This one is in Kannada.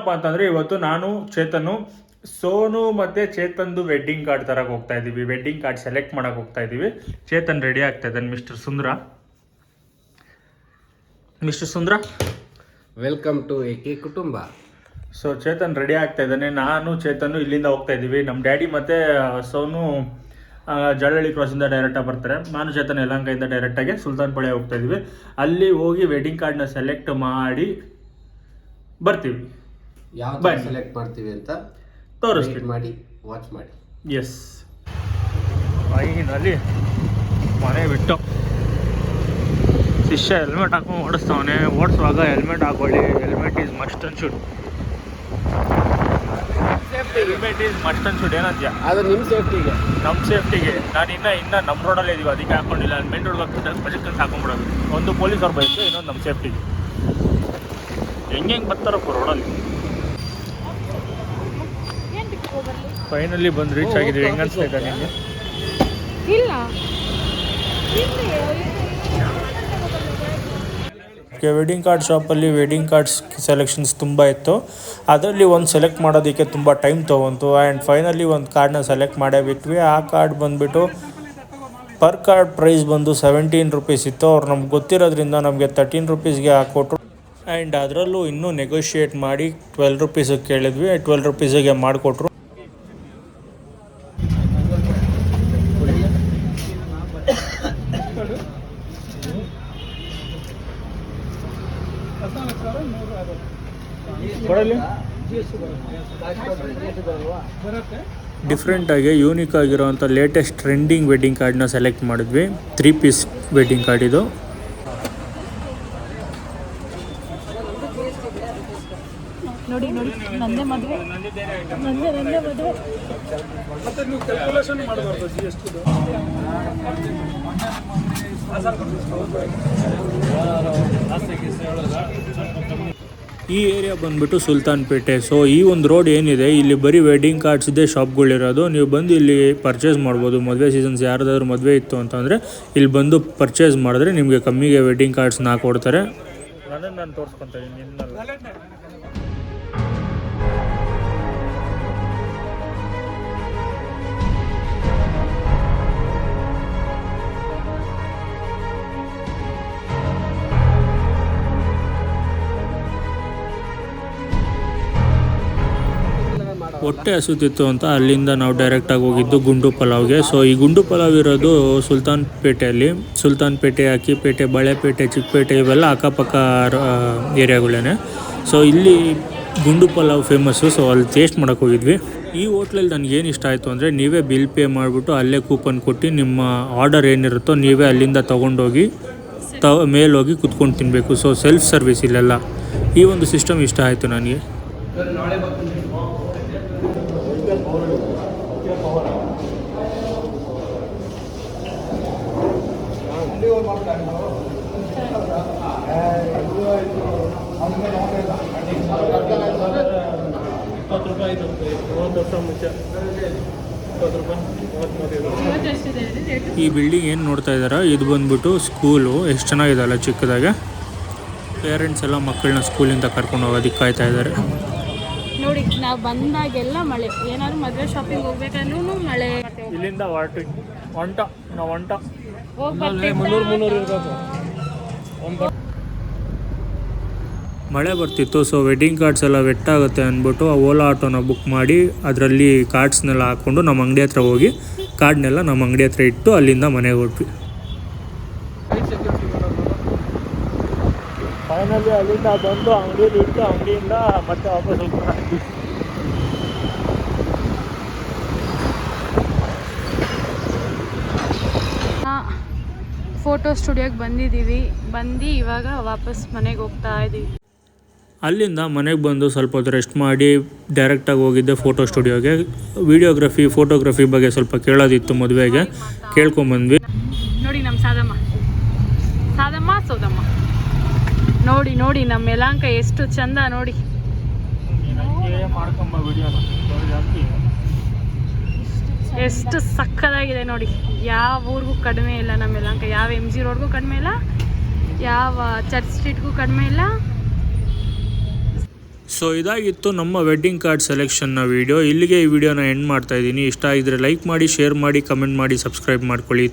ಏನಪ್ಪ ಅಂತಂದರೆ ಇವತ್ತು ನಾನು ಚೇತನು ಸೋನು ಮತ್ತು ಚೇತನ್ದು ವೆಡ್ಡಿಂಗ್ ಕಾರ್ಡ್ ತರಕ್ಕೆ ಹೋಗ್ತಾ ಇದ್ದೀವಿ. ವೆಡ್ಡಿಂಗ್ ಕಾರ್ಡ್ ಸೆಲೆಕ್ಟ್ ಮಾಡೋಕೆ ಹೋಗ್ತಾ ಇದ್ದೀವಿ. ಚೇತನ್ ರೆಡಿ ಆಗ್ತಾ ಇದ್ದಾನೆ. ಮಿಸ್ಟರ್ ಸುಂದ್ರ ವೆಲ್ಕಮ್ ಟು ಏಕೆ ಕುಟುಂಬ. ಸೊ ಚೇತನ್ ರೆಡಿ ಆಗ್ತಾ ಇದ್ದಾನೆ. ನಾನು ಚೇತನು ಇಲ್ಲಿಂದ ಹೋಗ್ತಾ ಇದ್ದೀವಿ. ನಮ್ಮ ಡ್ಯಾಡಿ ಮತ್ತು ಸೋನು ಜಳಹಳ್ಳಿ ಕ್ರಾಸಿಂದ ಡೈರೆಕ್ಟಾಗಿ ಬರ್ತಾರೆ. ನಾನು ಚೇತನ್ ಯಲಹಂಕದಿಂದ ಡೈರೆಕ್ಟಾಗಿ ಸುಲ್ತಾನ್ಪಳ್ಳಿ ಹೋಗ್ತಾ ಇದ್ದೀವಿ. ಅಲ್ಲಿ ಹೋಗಿ ವೆಡ್ಡಿಂಗ್ ಕಾರ್ಡ್ನ ಸೆಲೆಕ್ಟ್ ಮಾಡಿ ಬರ್ತೀವಿ. ಯಾವ ಸೆಲೆಕ್ಟ್ ಮಾಡ್ತೀವಿ ಅಂತ ತೋರಿಸ್ತೀವಿ, ಮಾಡಿ ವಾಚ್ ಮಾಡಿ. ಎಸ್, ಫೈನಲ್ಲಿ ಮನೆ ಬಿಟ್ಟು ಶಿಷ್ಯ ಹೆಲ್ಮೆಟ್ ಹಾಕೊಂಡು ಓಡಿಸ್ತಾವನೆ. ಓಡಿಸುವಾಗ ಹೆಲ್ಮೆಟ್ ಹಾಕೊಳ್ಳಿ. Helmet is must and should. Helmet is must and should. ಏನಂತೀಯ? ಅದು ನಿಮ್ಮ ಸೇಫ್ಟಿಗೆ. ನಮ್ಮ ಸೇಫ್ಟಿಗೆ. ನಾನು ಇನ್ನು ನಮ್ಮ ರೋಡಲ್ಲೇ ಇದೀವಿ, ಅದಕ್ಕೆ ಹಾಕೊಂಡಿಲ್ಲ. ಅಲ್ಲಿ ಮೇನ್ ರೋಡ್ ಹೋಗ್ಬಿಟ್ಟು ಬಜೆಟ್ ಹಾಕೊಂಡ್ಬಿಡೋದು. ಒಂದು ಪೊಲೀಸ್ ಅವ್ರ ಬೈಕು, ಇನ್ನೊಂದು ನಮ್ಮ ಸೇಫ್ಟಿಗೆ. ಹೆಂಗೆ ಬರ್ತಾರಪ್ಪ ರೋಡಲ್ಲಿ. ಫೈನಲಿ ಬಂದು ರೀಚ್ ಆಗಿದ್ದೀವಿ. ಹೆಂಗೆ ಅನಿಸ್ತಾ ಇದೆ ನಿಮಗೆ? ಇಲ್ಲ ವೆಡ್ಡಿಂಗ್ ಕಾರ್ಡ್ ಶಾಪಲ್ಲಿ ವೆಡ್ಡಿಂಗ್ ಕಾರ್ಡ್ಸ್ ಸೆಲೆಕ್ಷನ್ಸ್ ತುಂಬ ಇತ್ತು. ಅದರಲ್ಲಿ ಒಂದು ಸೆಲೆಕ್ಟ್ ಮಾಡೋದಕ್ಕೆ ತುಂಬ ಟೈಮ್ ತೊಗೊಂತು. ಆ್ಯಂಡ್ ಫೈನಲಿ ಒಂದು ಕಾರ್ಡ್ನ ಸೆಲೆಕ್ಟ್ ಮಾಡೇ ಬಿಟ್ವಿ. ಆ ಕಾರ್ಡ್ ಬಂದುಬಿಟ್ಟು ಪರ್ ಕಾರ್ಡ್ ಪ್ರೈಸ್ ಬಂದು 17 ರೂಪೀಸ್ ಇತ್ತು. ಅವ್ರು ನಮ್ಗೆ ಗೊತ್ತಿರೋದ್ರಿಂದ ನಮಗೆ 13 ರೂಪೀಸ್ಗೆ ಹಾಕ್ಕೊಟ್ರು. ಆ್ಯಂಡ್ ಅದರಲ್ಲೂ ಇನ್ನೂ ನೆಗೋಷಿಯೇಟ್ ಮಾಡಿ 12 ರೂಪೀಸಿಗೆ ಕೇಳಿದ್ವಿ. 12 ರೂಪೀಸಿಗೆ ಮಾಡಿಕೊಟ್ರು. ಡಿಫ್ರೆಂಟಾಗಿ ಯೂನಿಕ್ ಆಗಿರೋವಂಥ ಲೇಟೆಸ್ಟ್ ಟ್ರೆಂಡಿಂಗ್ ವೆಡ್ಡಿಂಗ್ ಕಾರ್ಡ್ನ ಸೆಲೆಕ್ಟ್ ಮಾಡಿದ್ವಿ. 3 ಪೀಸ್ ವೆಡ್ಡಿಂಗ್ ಕಾರ್ಡ್ ಇದು. ನೋಡಿ ನೋಡಿ, ನಂದೇ ಮದುವೆ. ಮತ್ತೆ ನೀವು ಕ್ಯಾಲ್ಕುಲೇಷನ್ ಮಾಡಬಾರ್ದು GST. ಈ ಏರಿಯಾ ಬಂದುಬಿಟ್ಟು ಸುಲ್ತಾನ್ಪೇಟೆ. ಸೊ ಈ ಒಂದು ರೋಡ್ ಏನಿದೆ, ಇಲ್ಲಿ ಬರೀ ವೆಡ್ಡಿಂಗ್ ಕಾರ್ಡ್ಸ್ ಇದೆ ಶಾಪ್ಗಳಿರೋದು. ನೀವು ಬಂದು ಇಲ್ಲಿ ಪರ್ಚೇಸ್ ಮಾಡ್ಬೋದು. ಮದುವೆ ಸೀಸನ್ಸ್ ಯಾರ್ದಾದ್ರು ಮದುವೆ ಇತ್ತು ಅಂತಂದರೆ ಇಲ್ಲಿ ಬಂದು ಪರ್ಚೇಸ್ ಮಾಡಿದ್ರೆ ನಿಮಗೆ ಕಮ್ಮಿಗೆ ವೆಡ್ಡಿಂಗ್ ಕಾರ್ಡ್ಸ್ನ ಕೊಡ್ತಾರೆ. ನಾನು ತೋರಿಸ್ಕೊತೀನಿ. ಹೊಟ್ಟೆ ಹಸುತ್ತಿತ್ತು ಅಂತ ಅಲ್ಲಿಂದ ನಾವು ಡೈರೆಕ್ಟಾಗಿ ಹೋಗಿದ್ದು ಗುಂಡು ಪಲಾವ್ಗೆ. ಸೊ ಈ ಗುಂಡು ಪಲಾವ್ ಇರೋದು ಸುಲ್ತಾನ್ಪೇಟೆಯಲ್ಲಿ. ಸುಲ್ತಾನ್ಪೇಟೆ, ಅಕ್ಕಿಪೇಟೆ, ಬಳೆಪೇಟೆ, ಚಿಕ್ಕಪೇಟೆ ಇವೆಲ್ಲ ಅಕ್ಕಪಕ್ಕ ಏರಿಯಾಗಳೇ. ಸೊ ಇಲ್ಲಿ ಗುಂಡು ಪಲಾವ್ ಫೇಮಸ್ಸು. ಸೊ ಅಲ್ಲಿ ಟೇಸ್ಟ್ ಮಾಡೋಕ್ಕೆ ಹೋಗಿದ್ವಿ. ಈ ಹೋಟ್ಲಲ್ಲಿ ನನಗೇನು ಇಷ್ಟ ಆಯಿತು ಅಂದರೆ, ನೀವೇ ಬಿಲ್ ಪೇ ಮಾಡಿಬಿಟ್ಟು ಅಲ್ಲೇ ಕೂಪನ್ ಕೊಟ್ಟು ನಿಮ್ಮ ಆರ್ಡರ್ ಏನಿರುತ್ತೋ ನೀವೇ ಅಲ್ಲಿಂದ ತೊಗೊಂಡೋಗಿ ಮೇಲೋಗಿ ಕುತ್ಕೊಂಡು ತಿನ್ನಬೇಕು. ಸೊ ಸೆಲ್ಫ್ ಸರ್ವಿಸ್ ಇಲ್ಲೆಲ್ಲ. ಈ ಒಂದು ಸಿಸ್ಟಮ್ ಇಷ್ಟ ಆಯಿತು ನನಗೆ. ಈ ಬಿಲ್ಡಿಂಗ್ ಏನು ನೋಡ್ತಾ ಇದ್ದಾರಾ, ಇದು ಬಂದ್ಬಿಟ್ಟು ಸ್ಕೂಲು. ಎಷ್ಟು ಚೆನ್ನಾಗಿದೆ ಅಲ್ಲ ಚಿಕ್ಕದಾಗೆ. ಪೇರೆಂಟ್ಸ್ ಎಲ್ಲ ಮಕ್ಕಳನ್ನ ಸ್ಕೂಲಿಂದ ಕರ್ಕೊಂಡು ಹೋಗೋದಕ್ಕೆ ಕಾಯ್ತಾ ಇದ್ದಾರೆ. ನೋಡಿ, ನಾವು ಬಂದಾಗೆಲ್ಲ ಮಳೆ. ಏನಾದ್ರು ಮದುವೆ ಶಾಪಿಂಗ್ ಹೋಗ್ಬೇಕಂದ್ರೂ ಮಳೆ. ಇಲ್ಲಿಂದ ಹೊಂಟ ಮಳೆ ಬರ್ತಿತ್ತು. ಸೊ ವೆಡ್ಡಿಂಗ್ ಕಾರ್ಡ್ಸ್ ಎಲ್ಲ ವೆಟ್ ಆಗುತ್ತೆ ಅಂದ್ಬಿಟ್ಟು ಓಲಾ ಆಟೋನ ಬುಕ್ ಮಾಡಿ ಅದರಲ್ಲಿ ಕಾರ್ಡ್ಸ್ನೆಲ್ಲ ಹಾಕ್ಕೊಂಡು ನಮ್ಮ ಅಂಗಡಿ ಹತ್ರ ಹೋಗಿ ಕಾರ್ಡ್ನೆಲ್ಲ ನಮ್ಮ ಅಂಗಡಿ ಹತ್ರ ಇಟ್ಟು ಅಲ್ಲಿಂದ ಮನೆಗೆ ಹೊರಟ್ವಿ. ಫೈನಲಿ ಅಲ್ಲಿಂದ ಬಂದು ಅಂಗಡಿಯಲ್ಲಿ ಇಟ್ಟು ಅಂಗಡಿಯಿಂದ ಮತ್ತೆ ವಾಪಸ್ ಹೋಗ್ತೀವಿ. ಫೋಟೋ ಸ್ಟುಡಿಯೋಗೆ ಬಂದಿದ್ದೀವಿ. ಬಂದು ಇವಾಗ ವಾಪಸ್ ಮನೆಗೆ ಹೋಗ್ತಾ ಇದ್ದೀವಿ. ಅಲ್ಲಿಂದ ಮನೆಗೆ ಬಂದು ಸ್ವಲ್ಪ ಹೊತ್ತು ರೆಸ್ಟ್ ಮಾಡಿ ಡೈರೆಕ್ಟಾಗಿ ಹೋಗಿದ್ದೆ ಫೋಟೋ ಸ್ಟುಡಿಯೋಗೆ. ಫೋಟೋಗ್ರಫಿ ಬಗ್ಗೆ ಸ್ವಲ್ಪ ಕೇಳೋದಿತ್ತು ಮದುವೆಗೆ, ಕೇಳ್ಕೊಂಬಂದ್ವಿ. ನೋಡಿ ನಮ್ಮ ಸೌದಮ್ಮ ನೋಡಿ ನೋಡಿ ನಮ್ಮ ಯಲಹಂಕ ಎಷ್ಟು ಚಂದ ನೋಡಿ. ಎಷ್ಟು ಸಕ್ಕದಾಗಿದೆ ನೋಡಿ. ಯಾವ ಊರಿಗೂ ಕಡಿಮೆ ಇಲ್ಲ ನಮ್ಮ ಯಲಹಂಕ. ಯಾವ MG ರೋಡ್ಗೂ ಕಡಿಮೆ ಇಲ್ಲ, ಯಾವ ಚರ್ಚ್ ಸ್ಟ್ರೀಟ್ಗೂ ಕಡಿಮೆ ಇಲ್ಲ. ಸೊ ಇದಾಗಿತ್ತು ನಮ್ಮ ವೆಡ್ಡಿಂಗ್ ಕಾರ್ಡ್ ಸೆಲೆಕ್ಷನ್ನ ವೀಡಿಯೋ. ಇಲ್ಲಿಗೆ ಈ ವಿಡಿಯೋನ ಎಂಡ್ ಮಾಡ್ತಾ ಇದ್ದೀನಿ. ಇಷ್ಟ ಆಗಿದ್ರೆ ಲೈಕ್ ಮಾಡಿ, ಶೇರ್ ಮಾಡಿ, ಕಮೆಂಟ್ ಮಾಡಿ, ಸಬ್ಸ್ಕ್ರೈಬ್ ಮಾಡ್ಕೊಳ್ಳಿ.